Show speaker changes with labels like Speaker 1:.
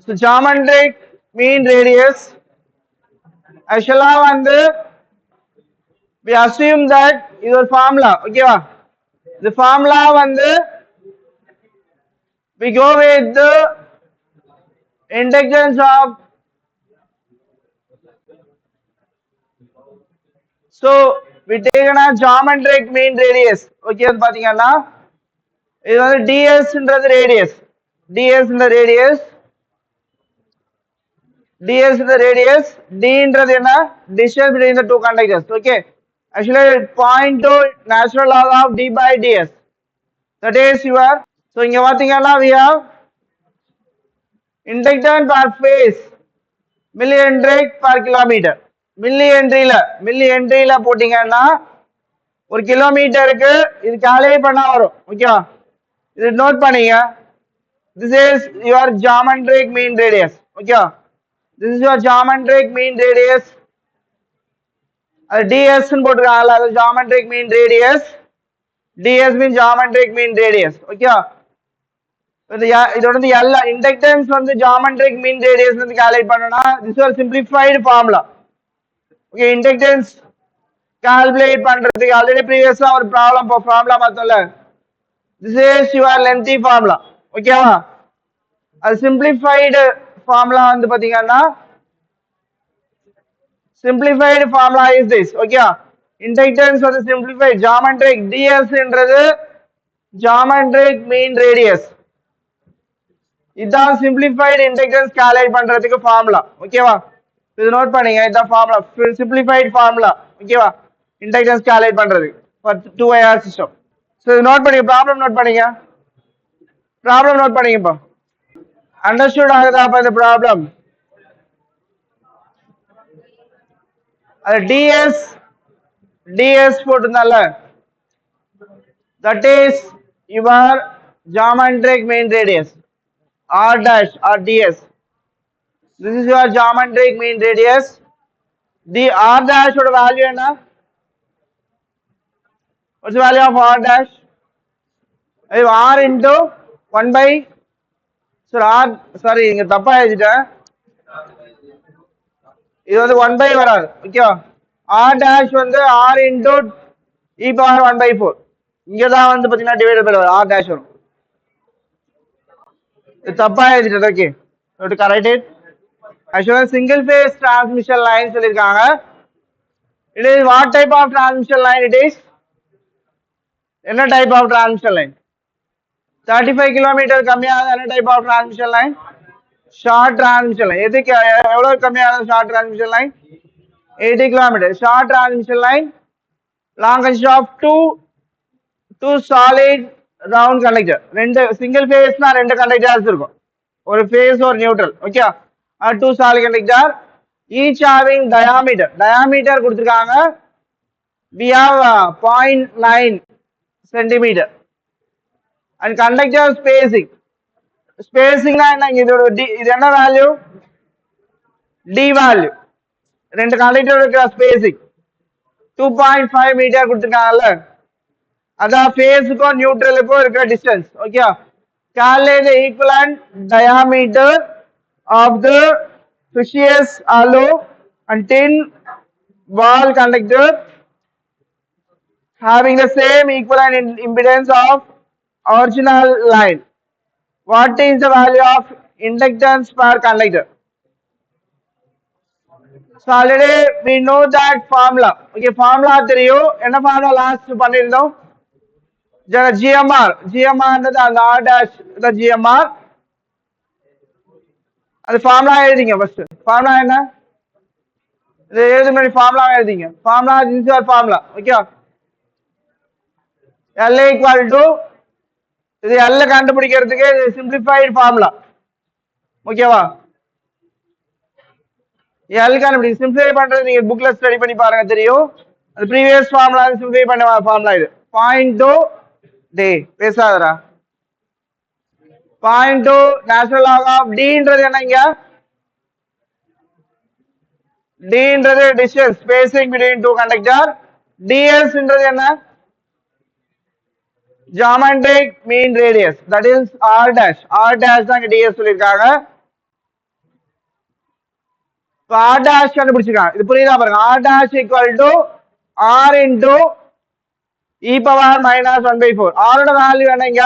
Speaker 1: So geometric mean radius actually we assume that your formula okay va the formula we go with the inductance of so we take a geometric mean radius okay பாத்தீங்கன்னா இது வந்து ds ன்றது radius ds ன்ற radius ds is the radius, d ன்றது என்ன distance between the two conductors. Okay, actually point to natural log of d by ds. That is your. So இங்க பாத்தீங்கன்னா we have inductance per phase millihenry per kilometer. millihenry போட்டீங்கன்னா ஒரு கிலோமீட்டருக்கு இது calculate பண்ணா வரும். ஓகேவா? இது நோட் பண்ணீங்க. This is your geometric mean radius. Okay. This is your geometric mean radius. ds போட்டுருக்காங்கல்ல அது geometric mean radius. ds means geometric mean radius. Okay. இதோட வந்து எல்லா inductance வந்து geometric mean radius வந்து கால்குலேட் பண்ணனும்னா this is a simplified formula. Okay, inductance calculate பண்றதுக்கு already previous ஒரு formula பார்த்தோம்ல. This is your lengthy formula. ஓகேவா? அது simplified formula வந்து பாத்தீங்கன்னா simplified formula is this. Okay, inductance was simplified geometric ds ன்றது geometric mean radius இதான் simplified inductance calculate பண்றதுக்கு formula. ஓகேவா? இது நோட் பண்ணீங்க இதான் formula simplified formula. ஓகேவா? inductance calculate பண்றதுக்கு for 2 wire system. So இது நோட் பண்ணீங்க problem நோட் பண்ணீங்க problem நோட் பண்ணீங்கப்பா understood ஆகுதா அப்ப இந்த problem அது ds போட்டுருந்தால that is your geometric mean radius r dash or ds. This is your geometric mean radius. The r dash oda value enna? What's the value of r dash? r into 1 by sorry inga thappa எழுதிட்டேன் இது வந்து 1 by வராது ஓகேவா r dash வந்து r into e power 1 by 4 இங்க தான் வந்து பாத்தீங்கன்னா டிவைடட் பை r dash வரும் இது தப்பா எழுதிட்டேன் okay so to correct it actually single phase transmission line சொல்லிருக்காங்க it is what type of transmission line it is என்ன type of transmission line 35 km கம்மியான என்ன type of transmission line short transmission line எதுக்கு எவ்வளவு கம்மியான short transmission line 80 km short transmission line long consist of two solid round conductor ரெண்டு single phase னா ரெண்டு conductors இருக்கும் ஒரு phase or neutral okay two solid conductor each having diameter கொடுத்திருக்காங்க we have 0.9 centimeter and conductor spacing னா என்ன இதோட இது என்ன வேல்யூ d வேல்யூ ரெண்டு கண்டக்டர் இருக்கிற ஸ்பேசிங் 2.5 மீட்டர் கொடுத்திருக்காங்கல்ல அதான் ஃபேஸுக்கும் நியூட்ரலுக்கும் இருக்கிற distance okay calculate the equivalent diameter of the precious hollow and tin wall conductor having the same equivalent impedance of original line. What is the value of inductance per conductor? So already we know that formula. Okay, formula தெரியும் என்ன formula last பண்ணிருந்தோம் GMR ன்றது அந்த R dash the GMR அது formula எழுதிங்க first formula என்ன இது எழுத மாதிரி formula எழுதிங்க formula this is your formula okay L equal to இது L கண்டுபிடிக்கிறதுக்கு simplified formula ஓகேவா L கண்டுபிடி சிம்பிளை பண்றது நீங்க புக்ல ஸ்டடி பண்ணி பாருங்க தெரியும் அது previous formula சிம்பிளை பண்ண formula இது 0.2 டேய் பேசாதடா 0.2 natural log of d ன்றது என்னங்க d ன்றது distance spacing between two conductor ds ன்றது என்ன geometric mean radius that is r dash தான் ds சொல்லிருக்காங்க ஆர் டேஷ் கண்டுபிடிச்சிருக்காங்க. இது புரியுதா பாருங்க. R dash equal to R into e power minus 1/4. ஆரோட வேல்யூ என்ன இங்க